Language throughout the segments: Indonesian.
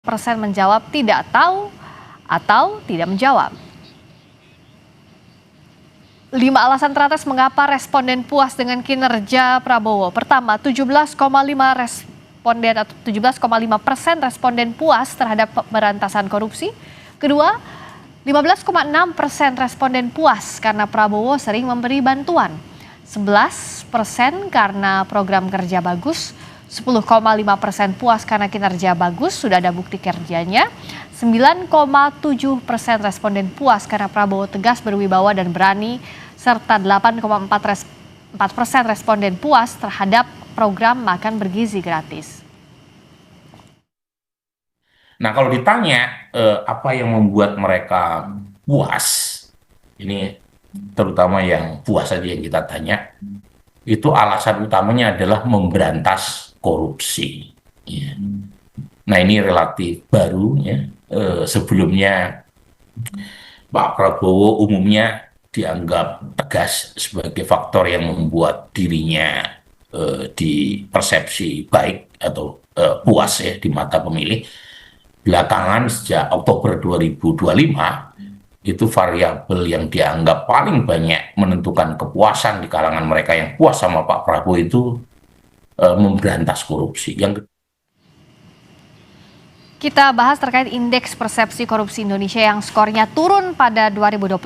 Persen menjawab tidak tahu atau tidak menjawab. 5 alasan teratas mengapa responden puas dengan kinerja Prabowo. Pertama, 17,5 responden atau 17,5% responden puas terhadap pemberantasan korupsi. Kedua, 15,6% responden puas karena Prabowo sering memberi bantuan. 11% karena program kerja bagus. 10,5% puas karena kinerja bagus, sudah ada bukti kerjanya. 9,7% responden puas karena Prabowo tegas, berwibawa dan berani, serta 8,4% responden puas terhadap program makan bergizi gratis. Nah, kalau ditanya apa yang membuat mereka puas, ini terutama yang puas saja yang kita tanya, itu alasan utamanya adalah memberantas korupsi. Ya. Nah, ini relatif baru ya. Sebelumnya Pak Prabowo umumnya dianggap tegas sebagai faktor yang membuat dirinya dipersepsi baik atau puas ya di mata pemilih. Belakangan sejak Oktober 2025 itu variabel yang dianggap paling banyak menentukan kepuasan di kalangan mereka yang puas sama Pak Prabowo itu memberantas korupsi. Kita bahas terkait indeks persepsi korupsi Indonesia yang skornya turun pada 2025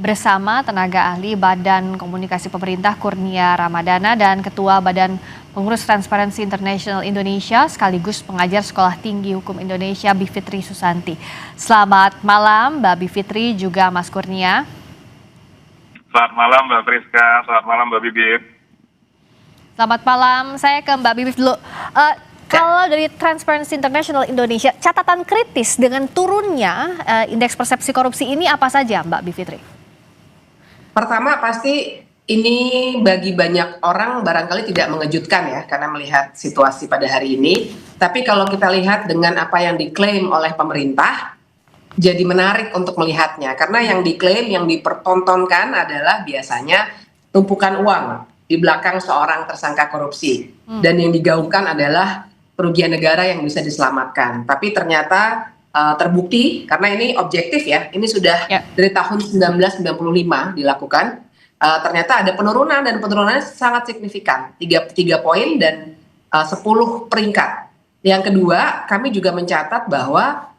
bersama tenaga ahli Badan Komunikasi Pemerintah Kurnia Ramadana dan Ketua Badan Pengurus Transparency International Indonesia sekaligus pengajar Sekolah Tinggi Hukum Indonesia Bivitri Susanti. Selamat malam Mbak Bivitri juga Mas Kurnia. Selamat malam Mbak Priska, selamat malam Mbak Bibip. Selamat malam, saya ke Mbak Bibip dulu. Kalau dari Transparency International Indonesia, catatan kritis dengan turunnya indeks persepsi korupsi ini apa saja Mbak Bivitri? Pertama pasti ini bagi banyak orang barangkali tidak mengejutkan ya karena melihat situasi pada hari ini. Tapi kalau kita lihat dengan apa yang diklaim oleh pemerintah, jadi menarik untuk melihatnya. Karena yang diklaim, yang dipertontonkan adalah biasanya tumpukan uang di belakang seorang tersangka korupsi. Dan yang digaungkan adalah kerugian negara yang bisa diselamatkan. Tapi ternyata terbukti, karena ini objektif ya, ini sudah dari tahun 1995 dilakukan, ternyata ada penurunan dan penurunannya sangat signifikan, 3 poin dan 10 peringkat. Yang kedua, kami juga mencatat bahwa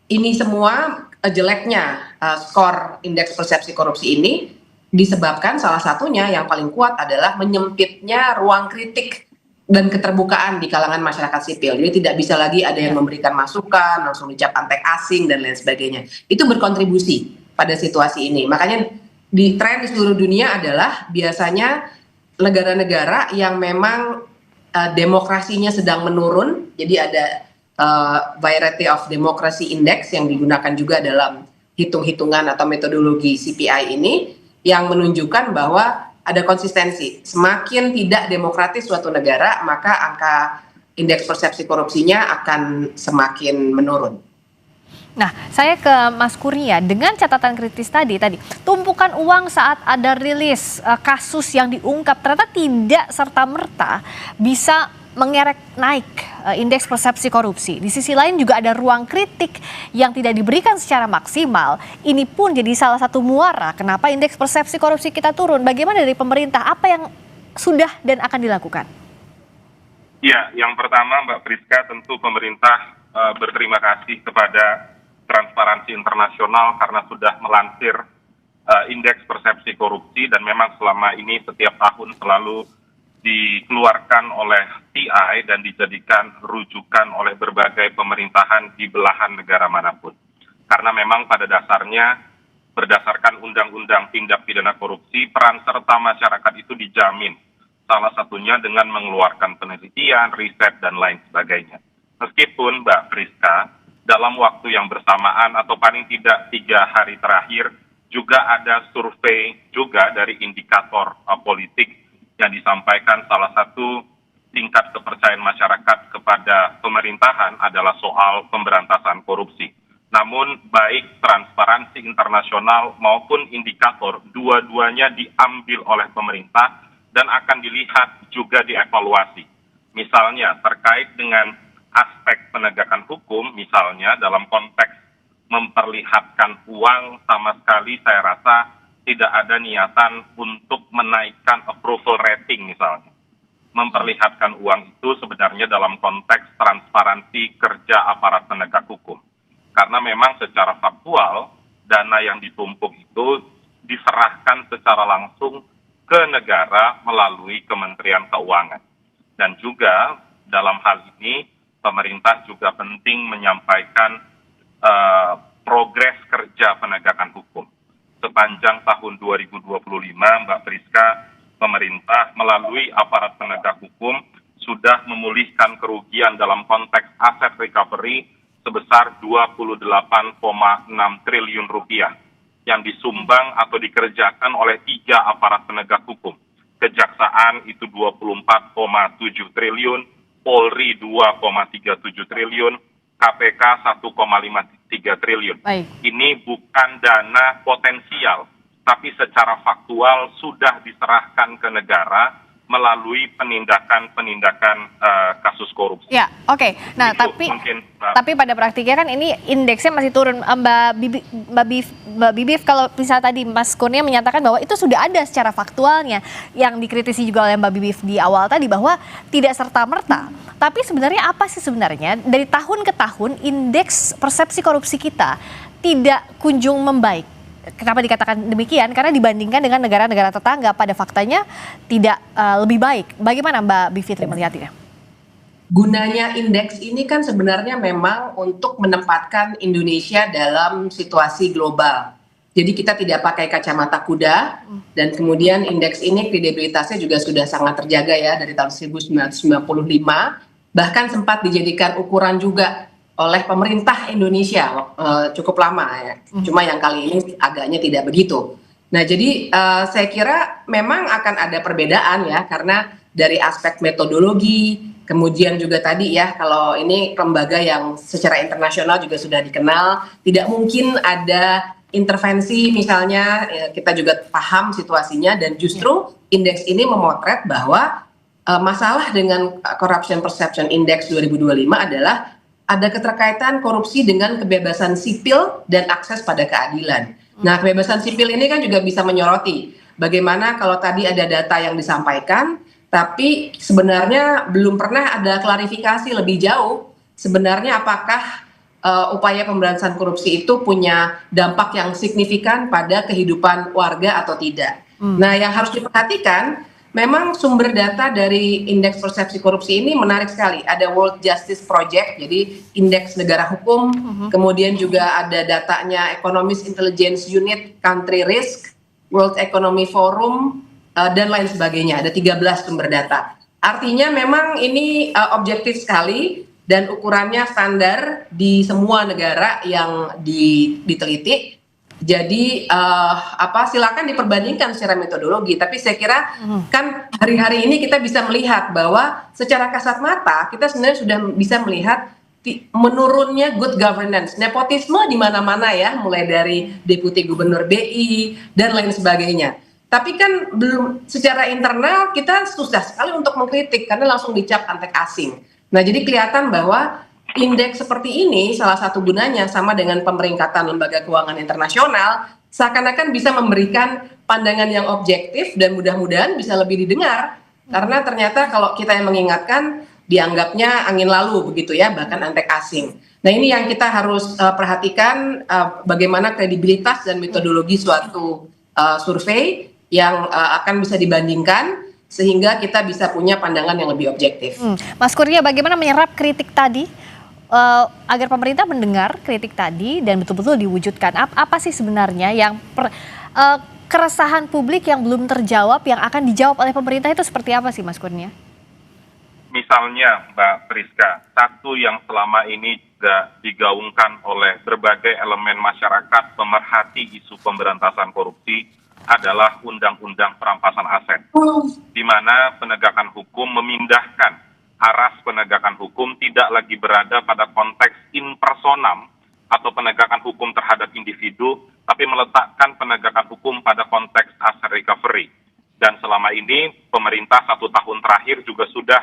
ini semua jeleknya skor indeks persepsi korupsi ini disebabkan salah satunya yang paling kuat adalah menyempitnya ruang kritik dan keterbukaan di kalangan masyarakat sipil. Jadi tidak bisa lagi ada yang memberikan masukan, langsung dicap antek asing dan lain sebagainya. Itu berkontribusi pada situasi ini. Makanya di tren di seluruh dunia adalah biasanya negara-negara yang memang demokrasinya sedang menurun. Jadi ada Variety of Democracy Index yang digunakan juga dalam hitung-hitungan atau metodologi CPI ini yang menunjukkan bahwa ada konsistensi. Semakin tidak demokratis suatu negara, maka angka indeks persepsi korupsinya akan semakin menurun. Nah, saya ke Mas Kurnia dengan catatan kritis tadi tumpukan uang saat ada rilis kasus yang diungkap ternyata tidak serta-merta bisa mengerek naik indeks persepsi korupsi. Di sisi lain juga ada ruang kritik yang tidak diberikan secara maksimal. Ini pun jadi salah satu muara kenapa indeks persepsi korupsi kita turun. Bagaimana dari pemerintah, apa yang sudah dan akan dilakukan? Ya, yang pertama Mbak Priska, tentu pemerintah berterima kasih kepada Transparansi Internasional karena sudah melansir indeks persepsi korupsi dan memang selama ini setiap tahun selalu dikeluarkan oleh TI dan dijadikan rujukan oleh berbagai pemerintahan di belahan negara manapun. Karena memang pada dasarnya berdasarkan Undang-Undang Tindak Pidana Korupsi, peran serta masyarakat itu dijamin. Salah satunya dengan mengeluarkan penelitian, riset, dan lain sebagainya. Meskipun Mbak Priska, dalam waktu yang bersamaan atau paling tidak 3 hari terakhir, juga ada survei juga dari indikator politik yang disampaikan salah satu tingkat kepercayaan masyarakat kepada pemerintahan adalah soal pemberantasan korupsi. Namun baik Transparansi Internasional maupun indikator, dua-duanya diambil oleh pemerintah dan akan dilihat juga dievaluasi. Misalnya terkait dengan aspek penegakan hukum, misalnya dalam konteks memperlihatkan uang, sama sekali saya rasa tidak ada niatan untuk menaikkan approval rating misalnya. Memperlihatkan uang itu sebenarnya dalam konteks transparansi kerja aparat penegak hukum. Karena memang secara faktual, dana yang ditumpuk itu diserahkan secara langsung ke negara melalui Kementerian Keuangan. Dan juga dalam hal ini, pemerintah juga penting menyampaikan progres kerja penegakan hukum. Sepanjang tahun 2025, Mbak Priska, pemerintah melalui aparat penegak hukum sudah memulihkan kerugian dalam konteks aset recovery sebesar 28,6 triliun rupiah yang disumbang atau dikerjakan oleh 3 aparat penegak hukum. Kejaksaan itu 24,7 triliun, Polri 2,37 triliun, KPK 1,53 triliun. Baik. Ini bukan dana potensial, tapi secara faktual sudah diserahkan ke negara melalui penindakan kasus korupsi. Ya, oke. Nah, Itu tapi mungkin, tapi pada praktiknya kan ini indeksnya masih turun. Mbak Bibif, kalau misalnya tadi Mas Kurnia menyatakan bahwa itu sudah ada secara faktualnya, yang dikritisi juga oleh Mbak Bibif di awal tadi bahwa tidak serta-merta. Tapi sebenarnya apa sih sebenarnya dari tahun ke tahun indeks persepsi korupsi kita tidak kunjung membaik? Kenapa dikatakan demikian? Karena dibandingkan dengan negara-negara tetangga pada faktanya tidak lebih baik. Bagaimana Mbak Bivitri melihatnya? Gunanya indeks ini kan sebenarnya memang untuk menempatkan Indonesia dalam situasi global. Jadi kita tidak pakai kacamata kuda, dan kemudian indeks ini kredibilitasnya juga sudah sangat terjaga ya dari tahun 1995, bahkan sempat dijadikan ukuran juga oleh pemerintah Indonesia cukup lama ya. Cuma yang kali ini agaknya tidak begitu. Nah, jadi saya kira memang akan ada perbedaan ya, karena dari aspek metodologi, kemudian juga tadi ya, kalau ini lembaga yang secara internasional juga sudah dikenal, tidak mungkin ada intervensi misalnya, kita juga paham situasinya, dan justru indeks ini memotret bahwa masalah dengan Corruption Perception Index 2025 adalah ada keterkaitan korupsi dengan kebebasan sipil dan akses pada keadilan. Nah, kebebasan sipil ini kan juga bisa menyoroti bagaimana kalau tadi ada data yang disampaikan, tapi sebenarnya belum pernah ada klarifikasi lebih jauh sebenarnya apakah upaya pemberantasan korupsi itu punya dampak yang signifikan pada kehidupan warga atau tidak. Nah, yang harus diperhatikan, memang sumber data dari indeks persepsi korupsi ini menarik sekali. Ada World Justice Project, jadi indeks negara hukum, kemudian juga ada datanya Economist Intelligence Unit, Country Risk, World Economic Forum, dan lain sebagainya. Ada 13 sumber data. Artinya memang ini objektif sekali dan ukurannya standar di semua negara yang diteliti. Jadi silakan diperbandingkan secara metodologi, tapi saya kira kan hari-hari ini kita bisa melihat bahwa secara kasat mata kita sebenarnya sudah bisa melihat menurunnya good governance, nepotisme di mana-mana ya, mulai dari deputi gubernur BI dan lain sebagainya. Tapi kan belum, secara internal kita susah sekali untuk mengkritik karena langsung dicap antek asing. Nah, jadi kelihatan bahwa indeks seperti ini salah satu gunanya sama dengan pemeringkatan lembaga keuangan internasional, seakan-akan bisa memberikan pandangan yang objektif dan mudah-mudahan bisa lebih didengar, karena ternyata kalau kita yang mengingatkan dianggapnya angin lalu begitu ya, bahkan antek asing. Nah, ini yang kita harus perhatikan, bagaimana kredibilitas dan metodologi suatu survei yang akan bisa dibandingkan sehingga kita bisa punya pandangan yang lebih objektif. Mas Kurnia, bagaimana menyerap kritik tadi agar pemerintah mendengar kritik tadi dan betul-betul diwujudkan? Apa sih sebenarnya yang keresahan publik yang belum terjawab yang akan dijawab oleh pemerintah itu seperti apa sih Mas Kurnia? Misalnya Mbak Priska, satu yang selama ini juga digaungkan oleh berbagai elemen masyarakat pemerhati isu pemberantasan korupsi adalah Undang-Undang Perampasan Aset, di mana penegakan hukum memindahkan aras penegakan hukum tidak lagi berada pada konteks in personam atau penegakan hukum terhadap individu, tapi meletakkan penegakan hukum pada konteks aset recovery. Dan selama ini pemerintah 1 tahun terakhir juga sudah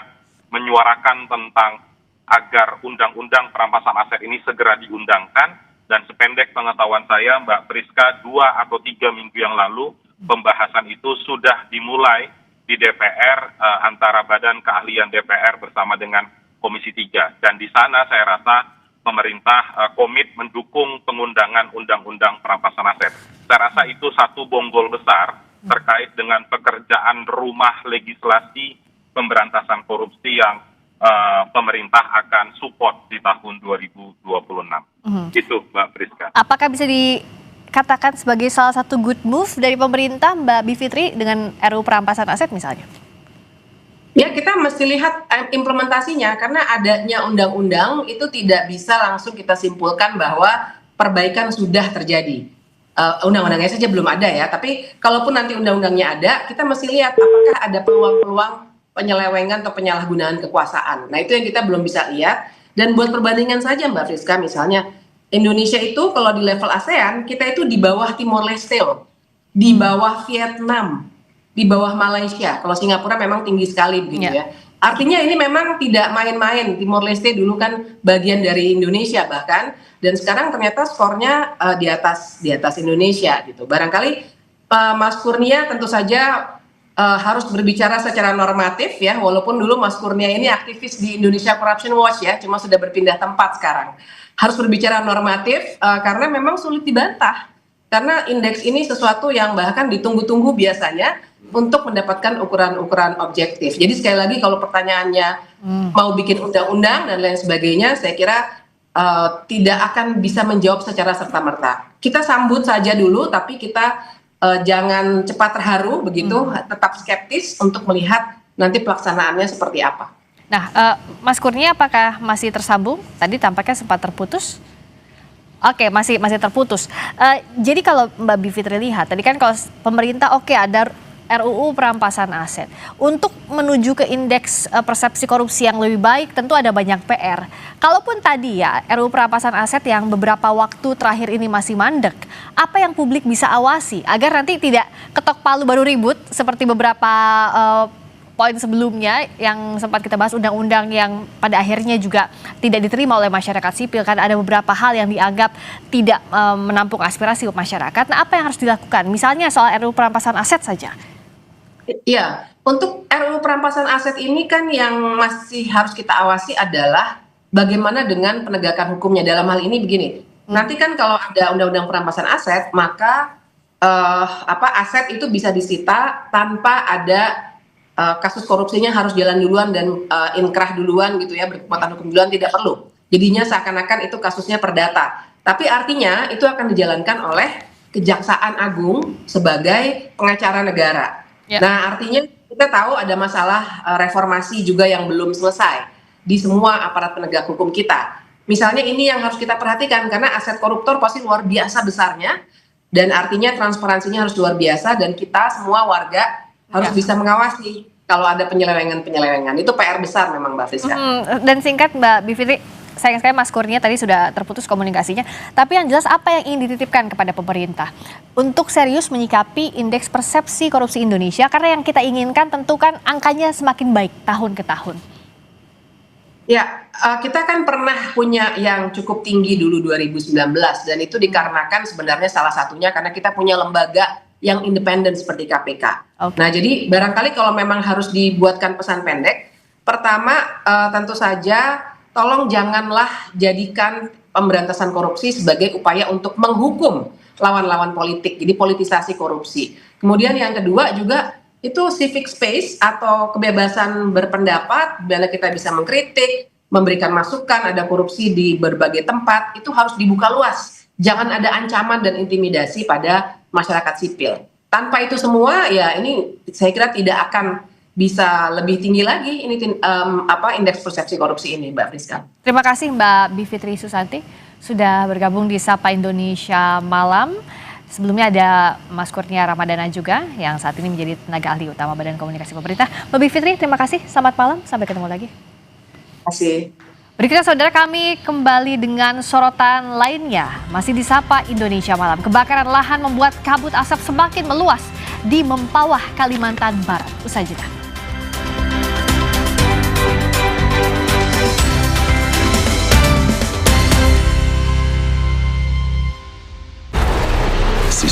menyuarakan tentang agar undang-undang perampasan aset ini segera diundangkan, dan sependek pengetahuan saya, Mbak Priska, 2 atau 3 minggu yang lalu pembahasan itu sudah dimulai di DPR antara Badan Keahlian DPR bersama dengan Komisi 3. Dan di sana saya rasa pemerintah komit mendukung pengundangan undang-undang perampasan aset. Saya rasa itu satu bonggol besar terkait dengan pekerjaan rumah legislasi pemberantasan korupsi yang pemerintah akan support di tahun 2026. Itu Mbak Priska. Apakah bisa dikatakan sebagai salah satu good move dari pemerintah, Mbak Bivitri, dengan RUU perampasan aset misalnya? Ya, kita mesti lihat implementasinya, karena adanya undang-undang itu tidak bisa langsung kita simpulkan bahwa perbaikan sudah terjadi. Undang-undangnya saja belum ada ya, tapi kalaupun nanti undang-undangnya ada, kita mesti lihat apakah ada peluang-peluang penyelewengan atau penyalahgunaan kekuasaan. Nah, itu yang kita belum bisa lihat. Dan buat perbandingan saja Mbak Friska, misalnya Indonesia itu kalau di level ASEAN, kita itu di bawah Timor Leste loh, di bawah Vietnam, di bawah Malaysia. Kalau Singapura memang tinggi sekali begitu ya. Artinya ini memang tidak main-main. Timor Leste dulu kan bagian dari Indonesia bahkan, dan sekarang ternyata skornya di atas Indonesia gitu. Barangkali Mas Kurnia tentu saja harus berbicara secara normatif ya, walaupun dulu Mas Kurnia ini aktivis di Indonesia Corruption Watch ya, cuma sudah berpindah tempat sekarang. Harus berbicara normatif karena memang sulit dibantah. Karena indeks ini sesuatu yang bahkan ditunggu-tunggu biasanya untuk mendapatkan ukuran-ukuran objektif. Jadi sekali lagi kalau pertanyaannya mau bikin undang-undang dan lain sebagainya, saya kira tidak akan bisa menjawab secara serta-merta. Kita sambut saja dulu, tapi kita jangan cepat terharu begitu, tetap skeptis untuk melihat nanti pelaksanaannya seperti apa. Nah, Mas Kurnia apakah masih tersambung? Tadi tampaknya sempat terputus. Oke, masih terputus. Jadi kalau Mbak Bivitri lihat, tadi kan kalau pemerintah ada RUU perampasan aset. Untuk menuju ke indeks persepsi korupsi yang lebih baik tentu ada banyak PR. Kalaupun tadi ya RUU perampasan aset yang beberapa waktu terakhir ini masih mandek, apa yang publik bisa awasi agar nanti tidak ketok palu baru ribut seperti beberapa poin sebelumnya yang sempat kita bahas, undang-undang yang pada akhirnya juga tidak diterima oleh masyarakat sipil, kan ada beberapa hal yang dianggap tidak menampung aspirasi masyarakat. Nah, apa yang harus dilakukan? Misalnya soal RUU perampasan aset saja. Iya, untuk RUU perampasan aset ini kan yang masih harus kita awasi adalah bagaimana dengan penegakan hukumnya. Dalam hal ini begini, nanti kan kalau ada undang-undang perampasan aset, maka aset itu bisa disita tanpa ada kasus korupsinya harus jalan duluan dan inkrah duluan gitu ya, berkekuatan hukum duluan, tidak perlu. Jadinya seakan-akan itu kasusnya perdata. Tapi artinya itu akan dijalankan oleh Kejaksaan Agung sebagai pengacara negara. Ya. Nah, artinya kita tahu ada masalah reformasi juga yang belum selesai di semua aparat penegak hukum kita. Misalnya ini yang harus kita perhatikan karena aset koruptor pasti luar biasa besarnya dan artinya transparansinya harus luar biasa dan kita semua warga harus bisa mengawasi kalau ada penyelewengan. Itu PR besar memang Mbak Friska. Dan singkat Mbak Bivitri, sayang sekali Mas Kurnia tadi sudah terputus komunikasinya. Tapi yang jelas apa yang ingin dititipkan kepada pemerintah untuk serius menyikapi indeks persepsi korupsi Indonesia, karena yang kita inginkan tentu kan angkanya semakin baik tahun ke tahun. Ya, kita kan pernah punya yang cukup tinggi dulu 2019 dan itu dikarenakan sebenarnya salah satunya karena kita punya lembaga yang independen seperti KPK. Okay. Nah, jadi barangkali kalau memang harus dibuatkan pesan pendek, pertama tentu saja tolong janganlah jadikan pemberantasan korupsi sebagai upaya untuk menghukum lawan-lawan politik, jadi politisasi korupsi. Kemudian yang kedua juga itu civic space atau kebebasan berpendapat, bila kita bisa mengkritik, memberikan masukan, ada korupsi di berbagai tempat, itu harus dibuka luas. Jangan ada ancaman dan intimidasi pada masyarakat sipil. Tanpa itu semua, ya ini saya kira tidak akan bisa lebih tinggi lagi ini indeks persepsi korupsi ini, Mbak Friska. Terima kasih Mbak Bivitri Susanti sudah bergabung di Sapa Indonesia Malam. Sebelumnya ada Mas Kurnia Ramadana juga yang saat ini menjadi tenaga ahli utama Badan Komunikasi Pemerintah. Mbak Bivitri, terima kasih. Selamat malam. Sampai ketemu lagi. Terima kasih. Berikutnya saudara, kami kembali dengan sorotan lainnya. Masih di Sapa Indonesia Malam. Kebakaran lahan membuat kabut asap semakin meluas di Mempawah, Kalimantan Barat. Usai jeda.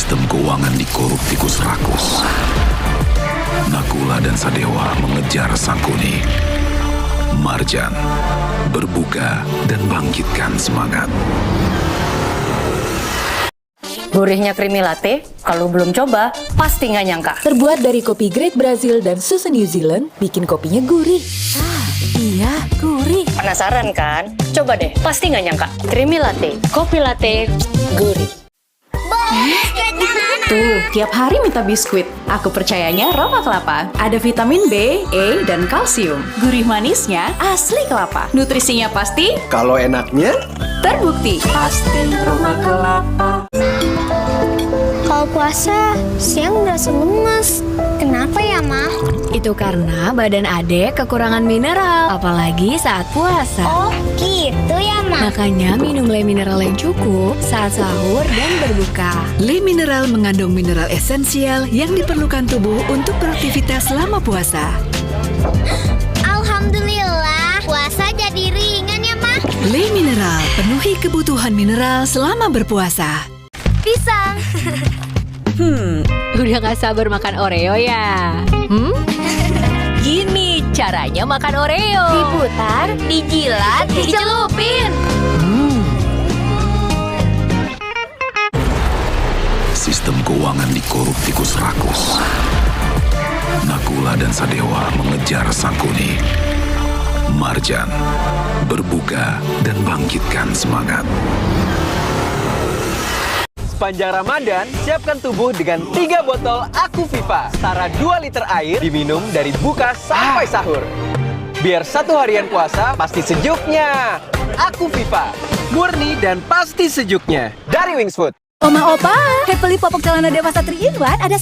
Sistem keuangan dikorup tikus rakus. Nakula dan Sadewa mengejar Sangkuni. Marjan berbuka dan bangkitkan semangat. Gurihnya creamy latte, kalau belum coba, pasti nggak nyangka. Terbuat dari kopi Great Brazil dan susu New Zealand, bikin kopinya gurih. Iya, gurih. Penasaran kan? Coba deh, pasti nggak nyangka. Creamy latte, kopi latte, gurih. Tuh, tiap hari minta biskuit. Aku percayanya Roma Kelapa. Ada vitamin B, E, dan kalsium. Gurih manisnya asli kelapa. Nutrisinya pasti, Kalau enaknya, terbukti. Pasti Roma Kelapa. Kalau puasa, siang berasa lemes. Kenapa ya, Ma? Itu karena badan adek kekurangan mineral, apalagi saat puasa. Oh, gitu ya, Ma? Makanya minum Le Mineral yang cukup saat sahur dan berbuka. Le Mineral mengandung mineral esensial yang diperlukan tubuh untuk beraktivitas selama puasa. Alhamdulillah, puasa jadi ringan ya, Ma? Le Mineral, penuhi kebutuhan mineral selama berpuasa. Pisang. Udah gak sabar makan Oreo ya? Gini caranya makan Oreo. Diputar, dijilat, dicelupin. Sistem keuangan dikorup tikus rakus. Nakula dan Sadewa mengejar Sangkuni. Marjan berbuka dan bangkitkan semangat. sepanjang Ramadan, siapkan tubuh dengan 3 botol Aku Viva. Setara 2 liter air diminum dari buka sampai sahur. Biar satu harian puasa pasti sejuknya. Aku Viva, murni dan pasti sejuknya. Dari Wings Food. Oma Opa, Happily Popok Celana Dewasa 3-in-1 ada